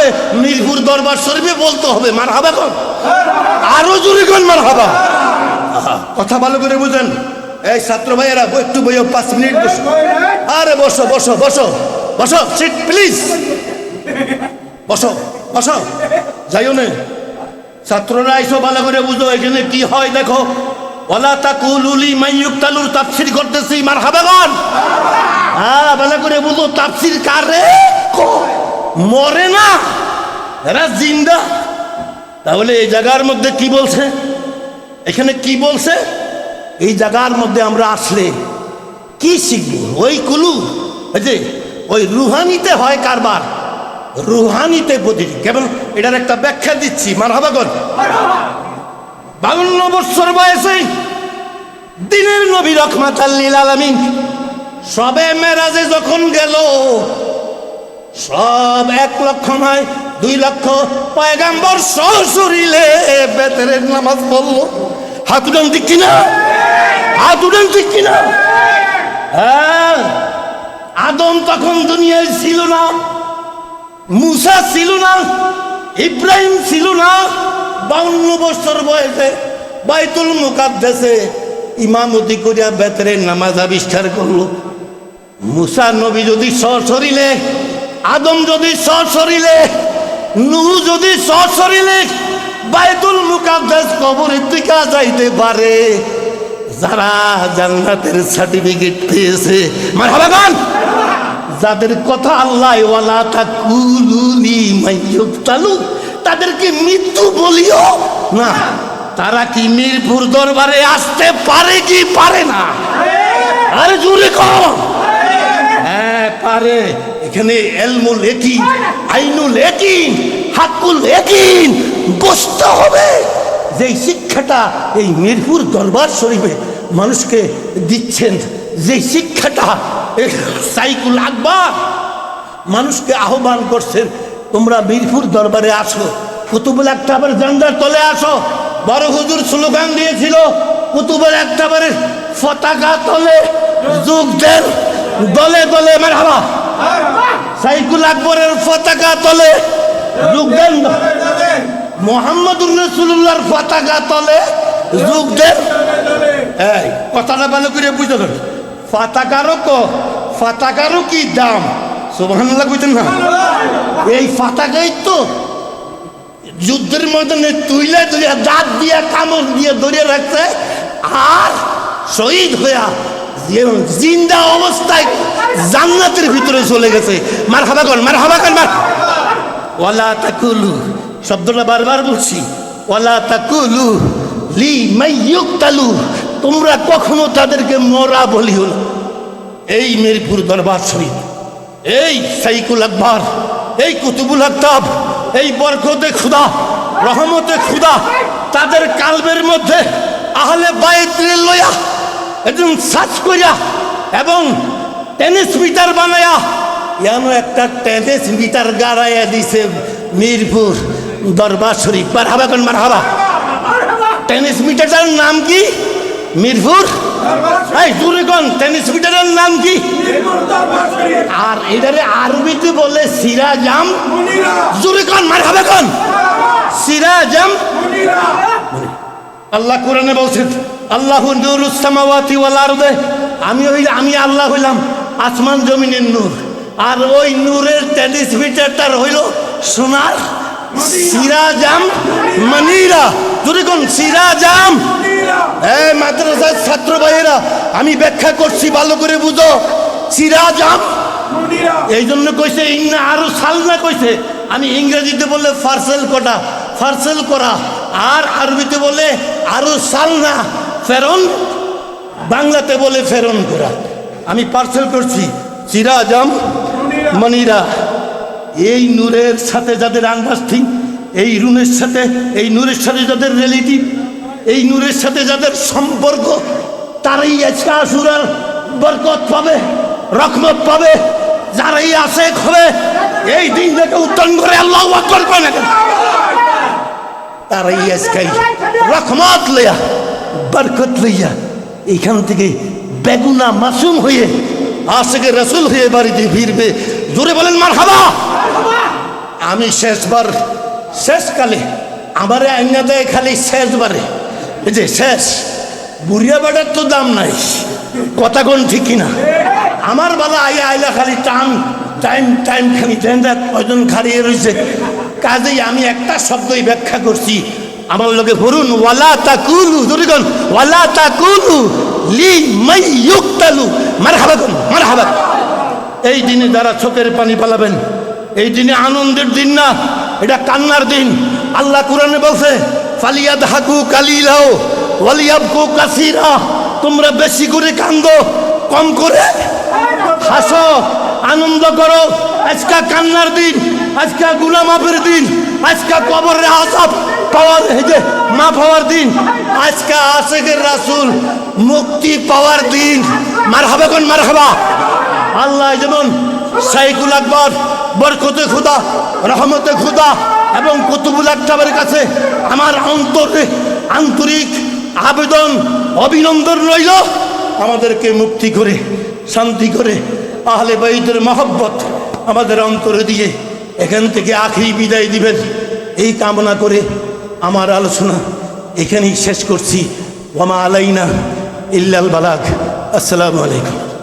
হলে মিরপুর দরবার শরীফে বলতে হবে মারহাবা কোন, আরো জোরে কোন মারহাবা। কথা ভালো করে বুঝেন। এই ছাত্র ভাইয়েরা একটু বইও, 5 মিনিট বসো। আরে বসো বসো বসো বসো, সিট প্লিজ, বসো বসো, যাইও না। ছাত্ররা আইসো, ভালো করে বুঝো এখানে কি হয় দেখো। ওয়ালা তাকুলু লিমান ইউকতালুর তাফসীর করতেছি, মারহাবা বল। হ্যাঁ ভালো করে বুঝো, তাফসীর কারে মরে না, এরা জিন্দা। তাহলে এই জায়গার মধ্যে কি বলছে, এখানে কি বলছে, এই জায়গার মধ্যে আমরা আসলে কি শিখবো? ওই কুলু, এই যে ওই রুহানিতে হয় কারবার, রুহানিতে প্রতিটি কেবল এটার একটা ব্যাখ্যা দিচ্ছি, মারহাবা কর। 52 বছর বয়সে দিনের নবী রহমাতাল লিল আলামিন সবে মেরাজে যখন গেল, সব 1 লক্ষ নয় 2 লক্ষ পয়গাম্বর সশরীরে বেতের নামাজ পড়লো। হাত উঠান ঠিক কিনা, হাত উঠান ঠিক কিনা। হ্যাঁ, আদম তখন দুনিয়ায় ছিল না, মুসা ছিল না, ইব্রাহিম ছিল না। 52 বছর বয়সে বাইতুল মুকাদ্দাসে ইমামতি করিয়া বেতরের নামাজ আবিষ্কার করলো। মুসা নবী যদি সশরীরে, আদম যদি সশরীরে, নূহ যদি সশরীরে বাইতুল মুকাদ্দাস কবরের দিকে যাইতে পারে, যারা জান্নাতের সার্টিফিকেট পেয়েছে, মারহাবা গান, যাদের কথা আল্লাহ ওয়ালা তাকুলু লিমান ইউকতালু, তাদেরকে মৃত্যু বলিও না, তারা কি মিরপুর দরবারে আসতে পারে কি পারে না? আরে জোরে কর। হ্যাঁ পারে। এখানে এলমুল ইয়াকিন, আইনুল ইয়াকিন, হাক্কুল ইয়াকিন বসতে হবে। যে শিক্ষাটা এই মিরপুর দরবার শরীফে মানুষকে দিচ্ছেন, যে শিক্ষাটা সাইকুল আকবর মানুষকে আহ্বান করছেন, তোমরা মিরপুর দরবারে আসো, কুতুবুল আকতাবের জান্ডার তলে আসো। বড় হুজুর স্লোগান দিয়েছিল, কুতুবুল আকতাবের পতাকা তলে যোগ দেন, দলে দলে মারহাবা। সাইকুল আকবরের পতাকা তলে যোগ দেন, মুহাম্মদুর রাসূলুল্লাহর পতাকা তলে যোগ দেন। এই কথাটা ভালো করে বুঝতে হবে, পতাকারও কি দাম, সুবহানাল্লাহ বুঝতেন না? এই পতাকাই তো যুদ্ধের ময়দানে তুইলে তুইয়া দাঁত দিয়া কামড় দিয়ে ধরিয়ে রাখছে, আর শহীদ হইয়া জিন্দা অবস্থায় জান্নাতের ভিতরে চলে গেছে। মারহাবা কর, মারহাবা কর, মার। ওয়ালা তাকুলু শব্দটা বারবার বলছি, ওয়ালা তাকুলু লিমান ইউকতালু, তোমরা কখনো তাদেরকে মরা বলিও না। এই মিরপুর দরবার শরীফ, এই সাইকুল আকবর, এই কুতুবুল আকতাব, এই বরকতে খুদা, রহমতে খুদা, তাদের কালবের মধ্যে আহলে বাইতের লইয়া একদম সার্চ করিয়া এবং টেনিস মিটার বানায়া, এমন একটা টেনিস মিটার গাড়াইয়া দিছে মিরপুর দরবার শরীফ। মারহাবা কোন, মারহাবা। টেনিস মিটারটার নাম কি? মিরপুর। এই জোরে কোন, টেনিস মিটারের নাম কি? আর এটারে আরবিতে বলে সিরাজাম। জোরে কোন, মারহাবা কোন, সিরাজাম। আল্লাহ কোরআনে বলছেন, আল্লাহু নূরুস সামাওয়াতি ওয়াল আরদে, আমি আল্লাহ হইলাম আসমান জমিনের নূর, আর ওই নূরের টেনিস মিটারটার হইল সোনার সিরাজাম মনিরা। যদি কোন সিরাজাম। এই মাদ্রাসার ছাত্র ভাইয়েরা, আমি ব্যাখ্যা করছি, ভালো করে বুঝো। সিরাজাম এই জন্য কইছে ইন্না আরো সালনা কইছে। আমি ইংরেজিতে বললে ফার্সেল করা, আর আরবিতে বলে আরো সালনা ফেরন, বাংলাতে বলে ফেরন করা। আমি পার্সেল করছি সিরাজাম মনিরা। এই নূরের সাথে যাদের আন্ডারস্ট্যান্ডিং, এই নূরের সাথে যাদের রিলেটিভ, এই নূরের সাথে যাদের সম্পর্ক, তারাই আজকে আশুরার বরকত পাবে, রহমত পাবে। যারাই আসে হবে এই দিন থেকে উত্তম করে আল্লাহু আকবার করে, তারাই আজকে রহমত লইয়া, বরকত লইয়া এইখান থেকে বেগুনা মাসুম হয়ে আশিকে রাসূল হয়ে বাড়িতে ফিরবে। জোরে বলেন মারহাবা। আমি শেষবার শেষকালে আমারে আইনা দেয় খালি শেষবারে, এই যে শেষ বুড়িয়া বেটার তো দাম নাই, কথা কোন ঠিক কিনা? আমার বেলা আইলা খালি টাইম টাইম টাইম খালি দেখ কয়জন খাড়িয়ে রয়েছে। কাজেই আমি একটা শব্দই ব্যাখ্যা করছি, আমার লোকে পড়ুন, ওয়ালা তাকুলু, দুরিগণ ওয়ালা তাকুলু লি মাই ইউক্তালু, মারহাবা কোন মারহাবা। এই দিনে যারা চোখের পানি পালাবেন, এই দিনে আনন্দের দিন না, এটা কান্নার দিন। আল্লাহ কুরআনে বলছে ফালিয়াদহাকু কালিলাও ওয়ালিয়াবকু কাসীরা, তোমরা বেশি করে কান্দো কম করে হাসো, আনন্দ করো। আজকে কান্নার দিন, আজকে গুনাহ মাফের দিন, আজকে কবরের আযাব পাওয়ার হেজে মাফ হওয়ার দিন, আজকে আশিকের রাসূল মুক্তি পাওয়ার দিন। মারহাবা কোন মারহাবা। আল্লাহ যেমন শাইখুল আকবর বরকতে খুদা রহমতে খুদা এবং কুতুবুল আকতাবের কাছে আমার অন্তরে আন্তরিক আবেদন অভিনন্দন রইল, আমাদেরকে মুক্তি করে শান্তি করে আহলে বাইতের মহব্বত আমাদের অন্তরে দিয়ে এখান থেকে আখেরি বিদায় দিবেন, এই কামনা করে আমার আলোচনা এখানেই শেষ করছি। ওয়ামা আলাইনা ইল্লাল বালাগ। আসসালামু আলাইকুম।